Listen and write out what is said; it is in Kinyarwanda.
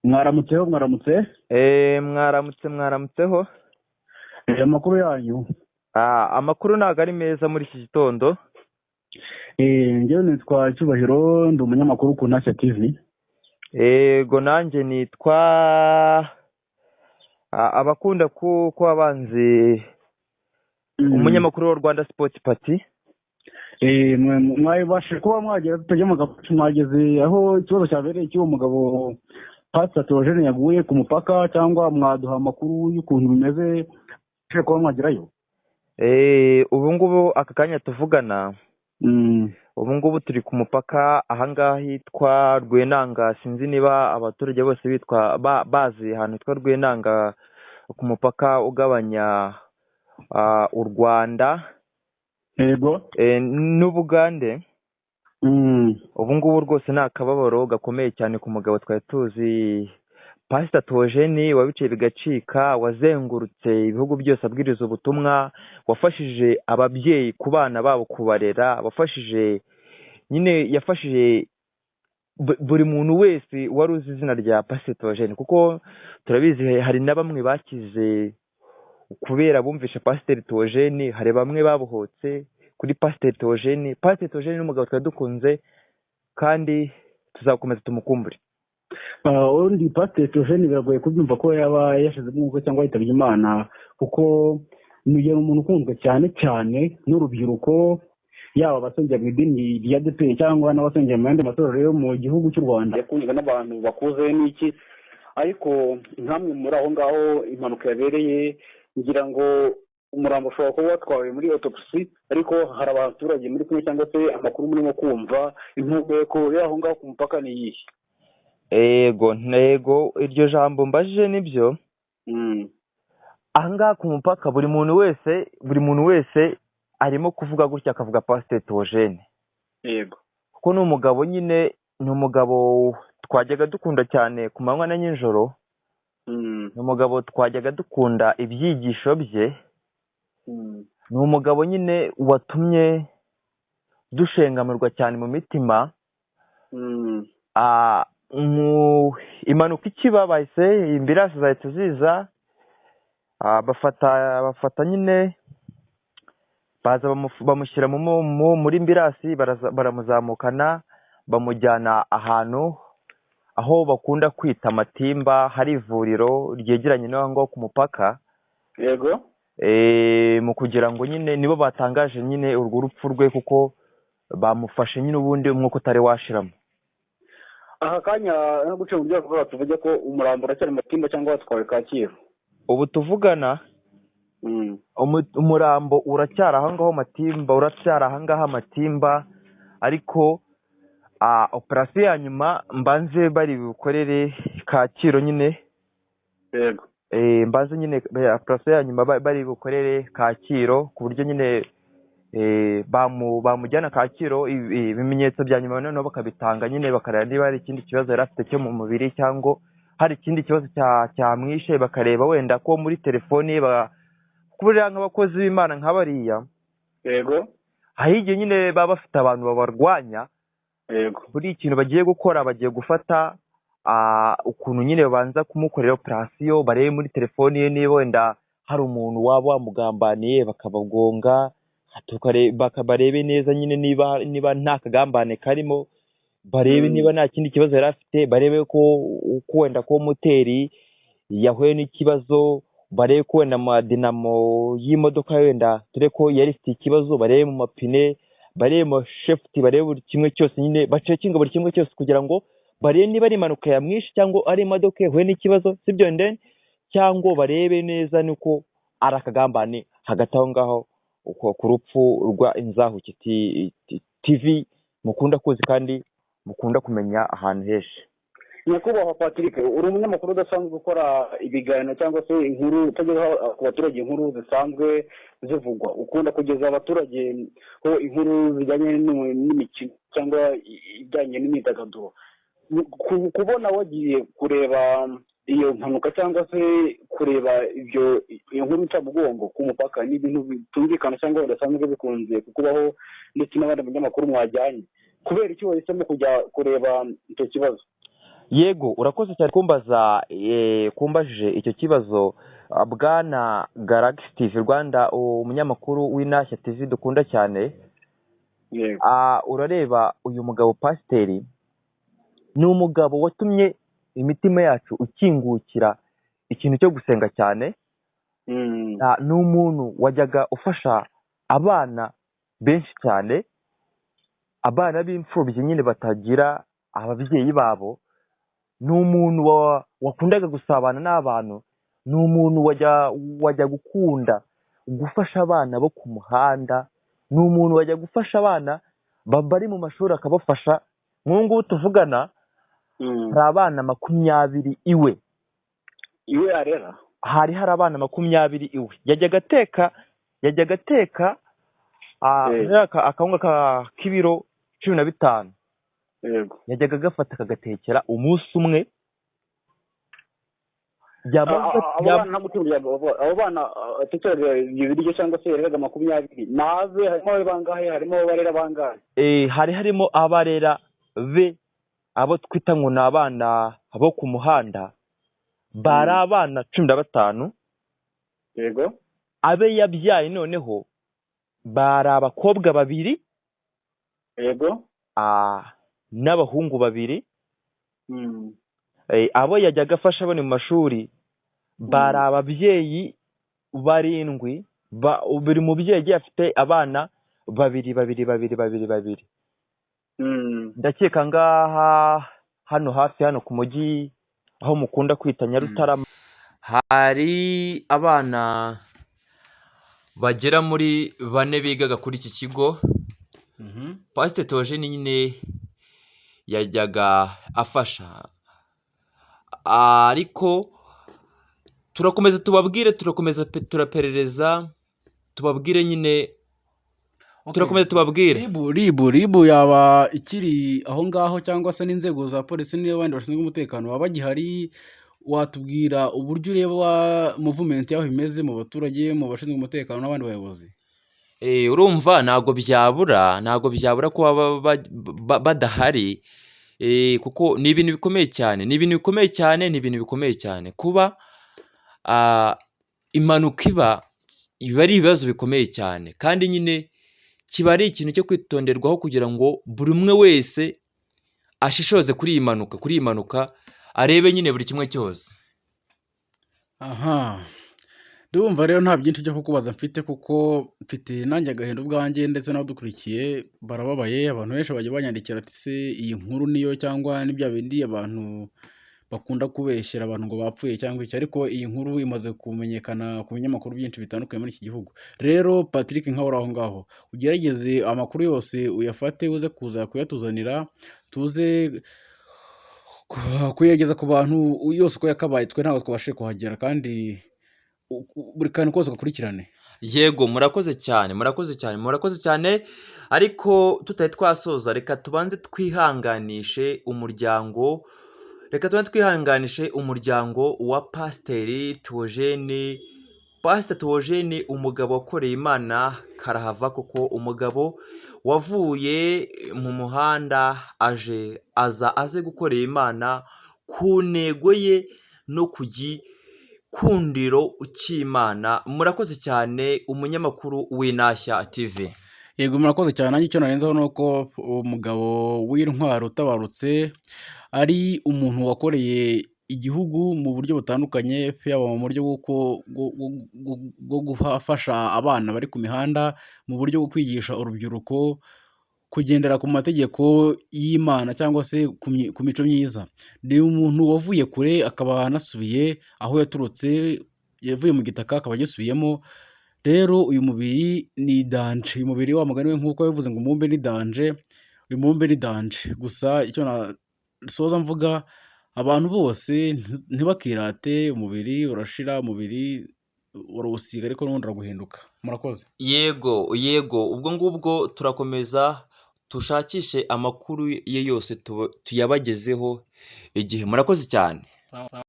Mwaramutseho mwaramutse. Mwaramutseho. Amakuru yanyu. Amakuru ntabwo ari meza muri iki gitondo. Njyewe nitwa Cyubahiro, ndi umunyamakuru ku Ntashya TV. Yego nanjye nitwa abakunda kuba banzi umunyamakuru wa Rwanda Sport Party. Mwabashije kuba mwagera tutajya mu gace, mwageze aho ikibazo cyabereye cy'uwo mugabo Pastor Theogene yaguye ku mupaka, cyangwa mwaduha amakuru y'ukuntu bimeze cyo kuba mwagerayo? Ubu ngubu aka kanya tuvugana, ubu ngubu turi ku mupaka ahangaha hitwa Rwenanga. Sinzi niba abaturage bose bitwa bazi ahantu hitwa Rwenanga ku mupaka ugabanya u Rwanda n'Ubugande. Ubu ngubu rwose ni akababaro gakomeye cyane ku mugabo twari tuzi, Pastor Theogene, wabiciye bigacika, wazengurutse ibihugu byose abwiriza ubutumwa, wafashije ababyeyi ku bana babo kubarera, yafashije buri muntu wese wari uzi izina rya Pastor Theogene, kuko turabizi hari na bamwe bakize kubera bumvisha Pastor Theogene, hari bamwe babohotse kuri Pastor Theogene. Pastor Theogene ni umugabo twari dukunze kandi tuzakomeza tumukumbure. Undi Pastor Theogene biragoye kubyumva ko yaba yashize umwuka cyangwa yitabye Imana, kuko ni umuntu ukunzwe cyane cyane n'urubyiruko, yaba abasengera mu idini rya ADEPR cyangwa n'abasengera mu yandi matorero yo mu gihugu cy'u Rwanda. Yakunzwe n'abantu bakuze n'iki, ariko nkamwe muri aho ngaho impanuka yabereye, ngira ngo umurambo ushobora kuba watwawe muri autopsy, ariko hari abaturage muri kumwe cyangwa se amakuru murimo kumva, intego y'aho ngaho ku mupaka ni iyihe? Ntego iryo jambo mbajije nibyo. Ahangaha ku mupaka buri muntu wese arimo kuvuga gutya, akavuga Pastor Theogene. Yego, kuko ni umugabo nyine, ni umugabo twajyaga dukunda cyane ku manywa na nijoro. Ni umugabo twajyaga dukunda ibyigisho bye. Ni umugabo nyine watumye dushengamirwa cyane mu mitima. Impanuka ikiba bahise imbirasi zahita ziza, bafata nyine baza bamushyira muri mbirasi, baramuzamukana bamujyana ahantu aho bakunda kwita Matimba, hari ivuriro ryegeranye n'aho ngaho ku mupaka. yego. Mu kugira ngo nyine nibo batangaje nyine urwo rupfu rwe, kuko bamufashe nyine ubundi umwuka utari washiramo. Aha kanya no guca mu byo kuvuga, tuvuge ko umurambo uracyari Matimba cyangwa watwawe Kacyiru? Ubu tuvugana umurambo uracyari ahangaho Matimba, ariko operasiyo ya nyuma mbanze bari bukorere Kacyiru nyine. Yego. Mbaze nyine operasiyo ya nyuma bari bukorere Kacyiru, ku buryo nyine bamujyana Kacyiru, ibimenyetso bya nyuma noneho bakabitanga nyine, bakareba niba hari ikindi kibazo yari afite cyo mu mubiri, cyangwa hari ikindi kibazo cyamwishe, bakareba wenda ko muri telefoni ye, kubera nk'abakozi b'Imana nk'abariya. Yego. Ahige nyine baba bafite abantu babarwanya. Yego. Buri ikintu bagiye gukora, bagiye gufata ukuntu nyine babanza kumukorera operasiyo, barebe muri telefoni ye niba wenda hari umuntu waba wamugambaniye, bakabagonga, barebe neza nyine niba nta kagambane karimo, barebe niba nta kindi kibazo yari afite, barebe ko wenda ko moteri yahuye n'ikibazo, barebe ko wenda amadinamo y'imodoka wenda dore ko yari ifite ikibazo, barebe mu mapine, barebe mu shefuti, barebe buri kimwe cyose nyine, bacekinga buri kimwe cyose kugira ngo barebe niba ari impanuka yamwishe cyangwa ari imodoka yahuye n'ikibazo, sibyo ndende, cyangwa barebe neza nuko ari akagambane hagati aho ngaho ku rupfu rwa Inzahuke TV mukunda kuzi kandi mukunda kumenya ahantu henshi. Nyakubahwa Patrick, uri umunyamakuru udasanzwe ukora ibiganiro cyangwa se inkuru, utageza ku baturage inkuru zisanzwe zivugwa, ukunda kugeza abaturage ko inkuru zijyanye n'imikino cyangwa ijyanye n'imyidagaduro. Kubona wagiye kureba iyo mpanuka cyangwa se kureba iyo nkuru ncamugongo ku mupaka, ni ibintu bitumvikana cyangwa bidasanzwe bikunze kukubaho, ndetse n'abandi banyamakuru mwajyanye, kubera iki wahisemo kujya kureba icyo kibazo? yego urakoze cyane kumbajije icyo kibazo. Bwana Galaxy TV Rwanda, umunyamakuru w'Intashya TV dukunda cyane. yego Urareba uyu mugabo Pasiteri ni umugabo watumye imitima yacu ukingukira ikintu cyo gusenga cyane. Ni umuntu wajyaga ufasha abana benshi cyane, abana b'imfubyi nyine batagira ababyeyi babo. Ni umuntu wakundaga gusabana n'abantu, ni umuntu wajya gukunda gufasha abana bo ku muhanda, ni umuntu wajya gufasha abana bari mu mashuri akabafasha. nk'ubu ngubu tuvugana hari abana 20 iwe arera, hari abana 20 iwe. yajyaga ateka akawunga k'ibiro 15. yego yajyaga agafata akagatekera umunsi umwe. abo bana tekera ibiryo cyangwa se yareraga 20 naze, harimo bangahe? Harimo barera bangahe? Hari harimo abarera be, abo twita ngo ni abana bo ku muhanda, bari abana 15. yego abe yabyaye noneho bari abakobwa 2, yego n'abahungu 2. abo yajyaga afasha bane mu mashuri bari ababyeyi 7. buri mubyeyi agiye afite abana 2. ndakeka ngaha hano hafi hano ku mujyi aho mukunda kwita Nyarutarama, hari abana bagera muri 4 bigaga kuri iki kigo. Pasiteri Theogene nyine yajyaga afasha, ariko turakomeza tubabwire, turaperereza tubabwire nyine. turakomeza tubabwire. ribu yaba ikiri aho ngaho, cyangwa se n'inzego za polisi n'abandi bashinzwe umutekano baba bagihari? Watubwira uburyo ureba movement yaho imeze mu baturage, mu bashinzwe umutekano n'abandi bayobozi? Urumva ntago byabura kuba badahari, kuko ni ibintu bikomeye cyane, kuba impanuka iba ari ibibazo bikomeye cyane, kandi nyine kiba ari ikintu cyo kwitonderwaho kugira ngo buri umwe wese ashishoze kuri iyi mpanuka arebe nyine buri kimwe cyose. Ndumva rero nta byinshi byo kukubaza mfite, kuko mfite nanjye agahinda ubwanjye, ndetse n'abadukurikiye barababaye. Abantu benshi bajya banyandikira ati se iyi nkuru niyo, cyangwa ni bya bindi abantu bakunda kubeshyera abantu ngo bapfuye cyangwa iki, ariko iyi nkuru imaze kumenyekana ku binyamakuru byinshi bitandukanye muri iki gihugu. Rero Patrick, nkaho uri aho ngaho, ugerageze amakuru yose uyafate, uze kuza kuyatuzanira, tuze kuyageza ku bantu yose uko yakabaye. Twe ntabwo twabashije kuhagera, kandi buri kantu kose gakurikirane. Yego, murakoze cyane. Ariko tutari twasoza, reka tubanze twihanganishe umuryango wa Pasiteri Theogene. Pasiteri Theogene, umugabo wakoreye Imana karahava, kuko umugabo wavuye mu muhanda aze gukorera Imana ku ntego ye no ku gikundiro cy'Imana. Murakoze cyane, umunyamakuru w'Intashya TV. Yego, murakoze cyane. Nanjye icyo narenzaho ni uko umugabo w'intwari utabarutse ari umuntu wakoreye igihugu mu buryo butandukanye, yaba mu buryo bwo gufasha abana bari ku mihanda, mu buryo bwo kwigisha urubyiruko kugendera ku mategeko y'Imana, cyangwa se ku mico myiza. Ni umuntu wavuye kure akaba anasubiye aho yaturutse, yavuye mu gitaka akaba agisubiyemo. Rero uyu mubiri ni danje, uyu mubiri wa mugani we nk'uko yavuze ngo umubumbe ni danje, uyu mubumbe ni danje. Gusa icyo nasoza mvuga, abantu bose ntibakirate, umubiri urashira, umubiri urawusiga, ariko n'ubundi uraguhinduka. Murakoze. Yego, ubwo ngubwo turakomeza tushakishe amakuru ye yose tuyabagezeho igihe. Murakoze cyane.